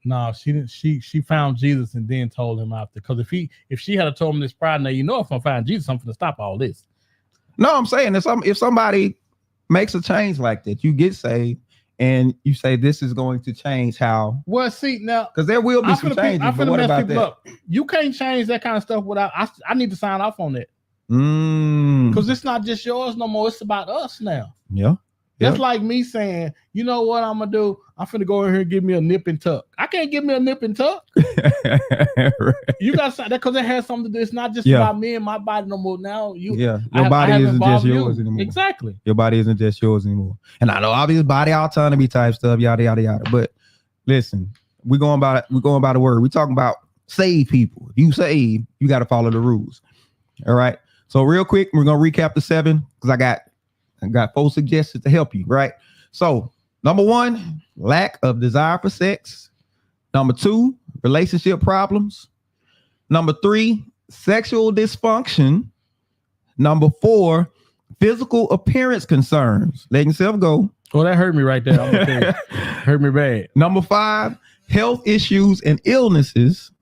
No, she didn't. She found Jesus and then told him after. Because if she had told him this prior, now if I find Jesus, I'm gonna stop all this. No, I'm saying if somebody makes a change like that, you get saved and you say this is going to change how. Well, see now, because there will be some changes. But what about that? Up. You can't change that kind of stuff without. I need to sign off on that. Because it's not just yours no more. It's about us now. Yeah. That's like me saying, you know what I'm gonna do? I'm finna go in here and give me a nip and tuck. I can't give me a nip and tuck. Right. You got that because it has something to do. It's not just about me and my body no more. Now your body isn't just yours anymore. Exactly. Your body isn't just yours anymore. And I know obviously body autonomy type stuff, yada yada yada. But listen, we're going by the word. We're talking about save people. If you save, you got to follow the rules. All right. So real quick, we're gonna recap the 7 because I got 4 suggestions to help you, right? So, number 1, lack of desire for sex. Number 2, relationship problems. Number 3, sexual dysfunction. Number 4, physical appearance concerns. Letting yourself go. Oh, that hurt me right there. I'm gonna hurt me bad. Number 5, health issues and illnesses.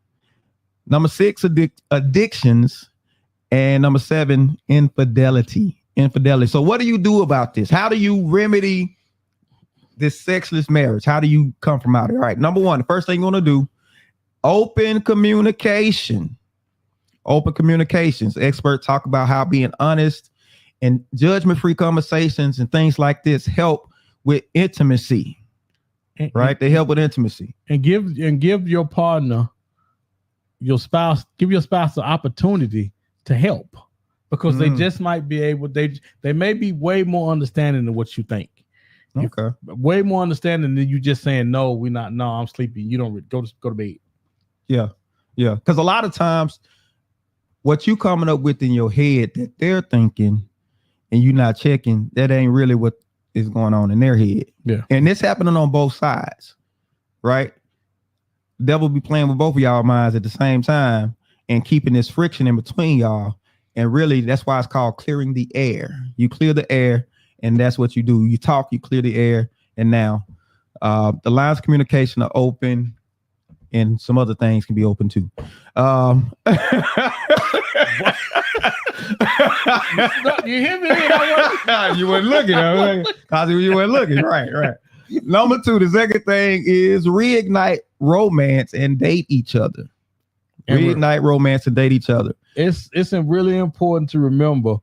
Number 6, addictions. And number 7, infidelity. So what do you do about this? How do you remedy this sexless marriage? How do you come from out of it? All right. Number 1, the first thing you're going to do, open communication. Open communications. Experts talk about how being honest and judgment-free conversations and things like this help with intimacy. Right? They help with intimacy. And give your partner, your spouse the opportunity to help. Because they just might be able, they may be way more understanding than what you think. Okay. Way more understanding than you just saying, no, we're not. No, I'm sleeping. You don't go to bed. Yeah. Yeah. Because a lot of times what you coming up with in your head that they're thinking and you're not checking, that ain't really what is going on in their head. Yeah. And it's happening on both sides. Right. Devil be playing with both of y'all minds at the same time and keeping this friction in between y'all. And really, that's why it's called clearing the air. You clear the air, and that's what you do. You talk, you clear the air, and now the lines of communication are open, and some other things can be open too. You hear me? You weren't looking. Cause you weren't looking. Right. Number 2, the second thing is reignite romance and date each other. Reignite romance and date each other. It's really important to remember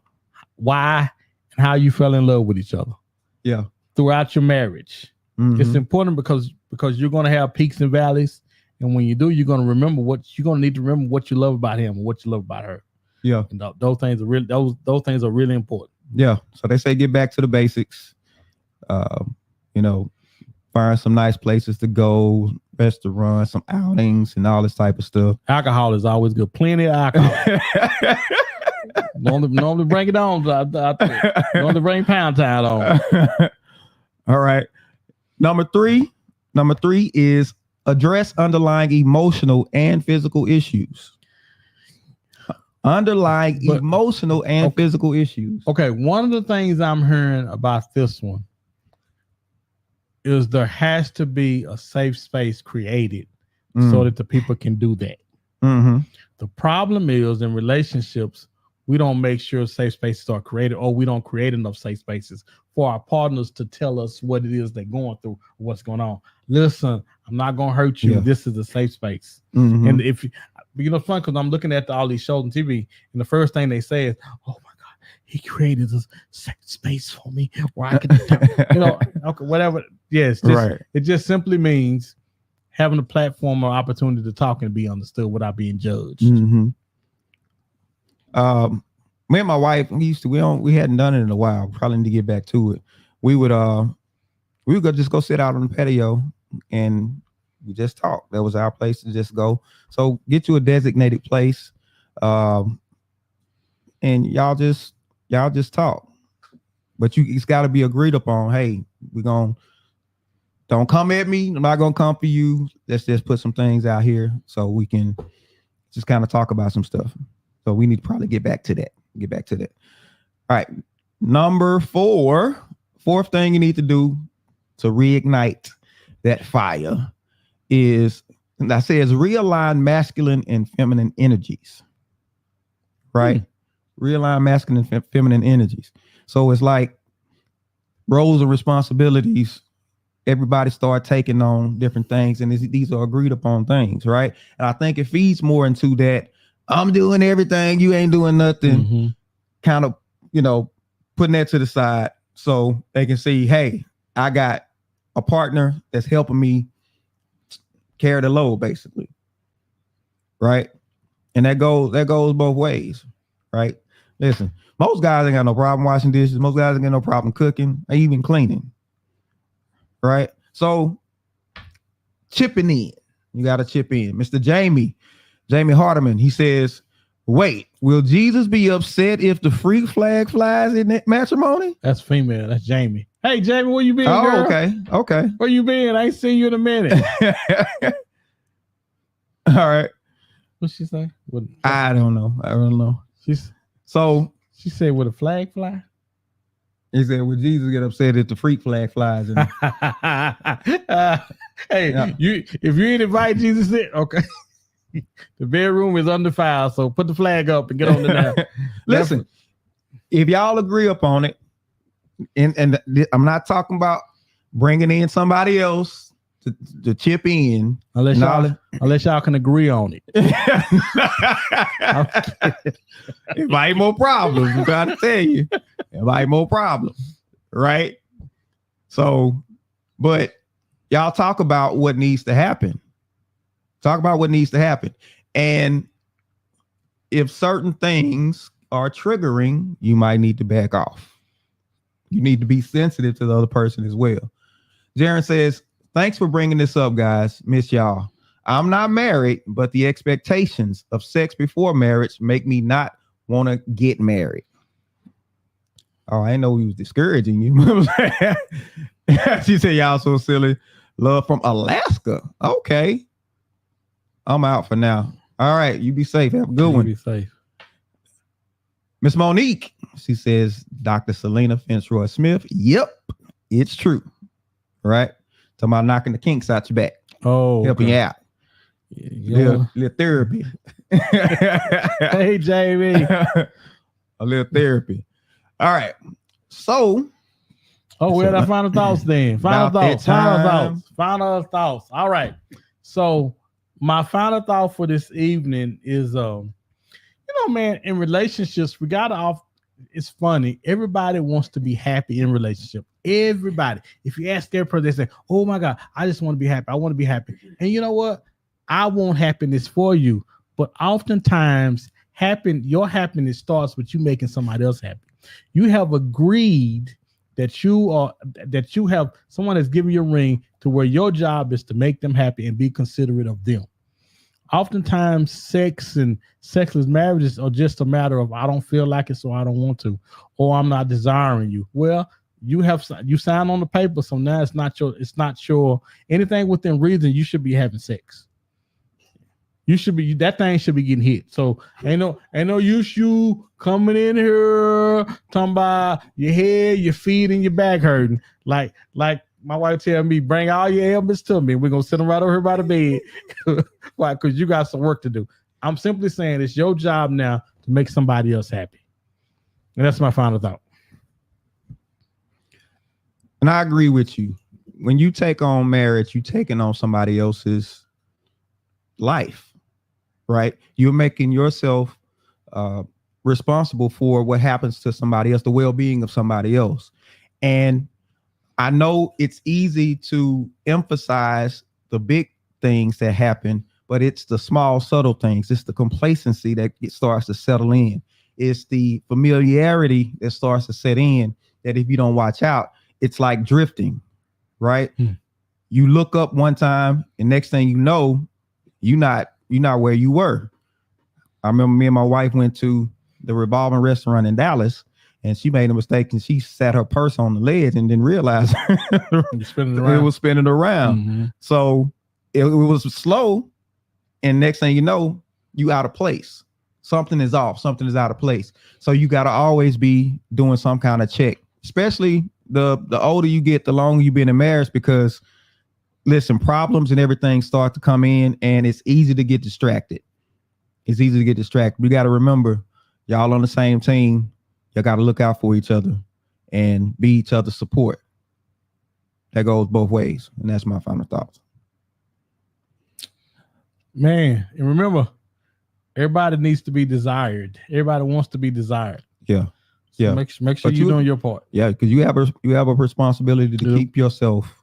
why and how you fell in love with each other. Yeah. Throughout your marriage. Mm-hmm. It's important because you're going to have peaks and valleys. And when you do, you're going to need to remember what you love about him and what you love about her. Yeah. And those things are really important. Yeah. So they say get back to the basics. Find some nice places to go, restaurants, some outings, and all this type of stuff. Alcohol is always good. Plenty of alcohol. normally bring it on. Normally bring Pound Town on. All right. Number three is address underlying emotional and physical issues. Physical issues. Okay, one of the things I'm hearing about this one is there has to be a safe space created so that the people can do that. Mm-hmm. The problem is in relationships, we don't make sure safe spaces are created, or we don't create enough safe spaces for our partners to tell us what it is they're going through, what's going on. Listen, I'm not going to hurt you. Yeah. This is a safe space. Mm-hmm. And if it's fun because I'm looking at all these shows on TV, and the first thing they say is, "Oh my God, he created this safe space for me where I can, okay, whatever." Yes, right. It just simply means having a platform or opportunity to talk and be understood without being judged. Mm-hmm. Me and my wife, we hadn't done it in a while. Probably need to get back to it. We would just go sit out on the patio and We just talk. That was our place to just go. So get you a designated place, and y'all just talk. But it's got to be agreed upon. Hey, don't come at me. I'm not gonna come for you. Let's just put some things out here so we can just kind of talk about some stuff. So we need to probably get back to that. All right. Number fourth thing you need to do to reignite that fire is, and I say, is realign masculine and feminine energies. Right? Realign masculine and feminine energies. So it's like roles and responsibilities. Everybody start taking on different things, and these are agreed upon things, right? And I think it feeds more into that I'm doing everything, you ain't doing nothing, kind of, putting that to the side so they can see, hey, I got a partner that's helping me carry the load, basically, right? And that goes both ways, right? Listen, most guys ain't got no problem washing dishes. Most guys ain't got no problem cooking or even cleaning. Right. So chipping in. You got to chip in. Mr. Jamie Hardiman, he says, wait, will Jesus be upset if the freak flag flies in that matrimony? That's female. That's Jamie. Hey, Jamie, where you been, girl? Okay. Where you been? I ain't seen you in a minute. All right. What's she say? I don't know. She said, would a flag fly? He said, "Will Jesus get upset if the freak flag flies?" Hey, yeah. If you ain't invite Jesus in, okay. The bedroom is undefiled, so put the flag up and get on the now. Listen, if y'all agree upon it, and I'm not talking about bringing in somebody else to chip in, unless y'all can agree on it. It might more problems. I'm trying to tell you. It might more problems, right? So, but y'all talk about what needs to happen. And if certain things are triggering, you might need to back off. You need to be sensitive to the other person as well. Jaron says, thanks for bringing this up, guys. Miss y'all. I'm not married, but the expectations of sex before marriage make me not want to get married. Oh, I didn't know he was discouraging you. She said, y'all so silly. Love from Alaska. Okay. I'm out for now. All right. You be safe. Have a good one. Be safe. Miss Monique. She says, Dr. Selena Fitzroy Smith. Yep. It's true. Right. Talking about knocking the kinks out your back. Oh, helping you out. Yeah. Little therapy. Hey, Jamie. A little therapy. All right. So. Oh, where our final thoughts then? Final thoughts. All right. So my final thought for this evening is, man, in relationships, we it's funny. Everybody wants to be happy in relationship. Everybody. If you ask their person, they say, oh my God, I just want to be happy. I want to be happy. And you know what? I want happiness for you. But oftentimes your happiness starts with you making somebody else happy. You have agreed that you have someone that's giving you a ring to where your job is to make them happy and be considerate of them. Oftentimes sex and sexless marriages are just a matter of, I don't feel like it, so I don't want to, or I'm not desiring you. Well, you signed on the paper, so now it's not your anything within reason. You should be having sex. That thing should be getting hit. So ain't no use you coming in here talking about your head, your feet, and your back hurting. Like my wife tell me, bring all your ailments to me. We're gonna sit them right over here by the bed. Why? Because you got some work to do. I'm simply saying it's your job now to make somebody else happy. And that's my final thought. And I agree with you. When you take on marriage, you're taking on somebody else's life. Right? You're making yourself responsible for what happens to somebody else, the well-being of somebody else. And I know it's easy to emphasize the big things that happen, but it's the small, subtle things. It's the complacency that it starts to settle in. It's the familiarity that starts to set in, that if you don't watch out, it's like drifting, right? you look up one time, and next thing you know, you're not where you were. I remember me and my wife went to the Revolving Restaurant in Dallas, and she made a mistake, and she sat her purse on the ledge and didn't realize it was spinning around. Mm-hmm. So it was slow, and next thing you know, you out of place. Something is off. Something is out of place. So you got to always be doing some kind of check, especially the older you get, the longer you've been in marriage, because listen, problems and everything start to come in, and it's easy to get distracted. It's easy to get distracted. We got to remember, y'all on the same team. Y'all got to look out for each other and be each other's support. That goes both ways. And that's my final thoughts. Man, and remember, everybody needs to be desired. Everybody wants to be desired. Yeah. So Yeah. Make sure you're doing your part. Yeah, because you have a responsibility to keep yourself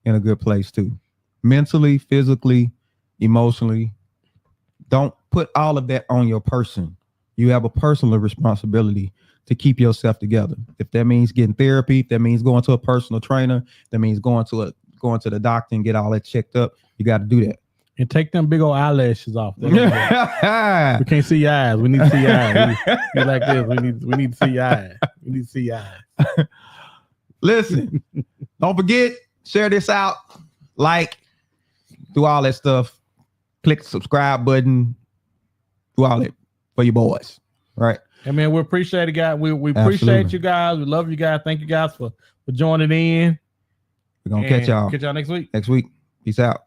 in a good place too. Mentally, physically, emotionally. Don't put all of that on your person. You have a personal responsibility to keep yourself together. If that means getting therapy, if that means going to a personal trainer, if that means going to the doctor and get all that checked up, you got to do that. And take them big old eyelashes off. We can't see your eyes. We need to see your eyes. We like this. We need to see your eyes. We need to see your eyes. Listen, don't forget, share this out, like, do all that stuff. Click the subscribe button. Do all that for your boys. Right. And man, we appreciate it, guys. We appreciate you guys. We love you guys. Thank you guys for joining in. We're gonna catch y'all next week. Next week. Peace out.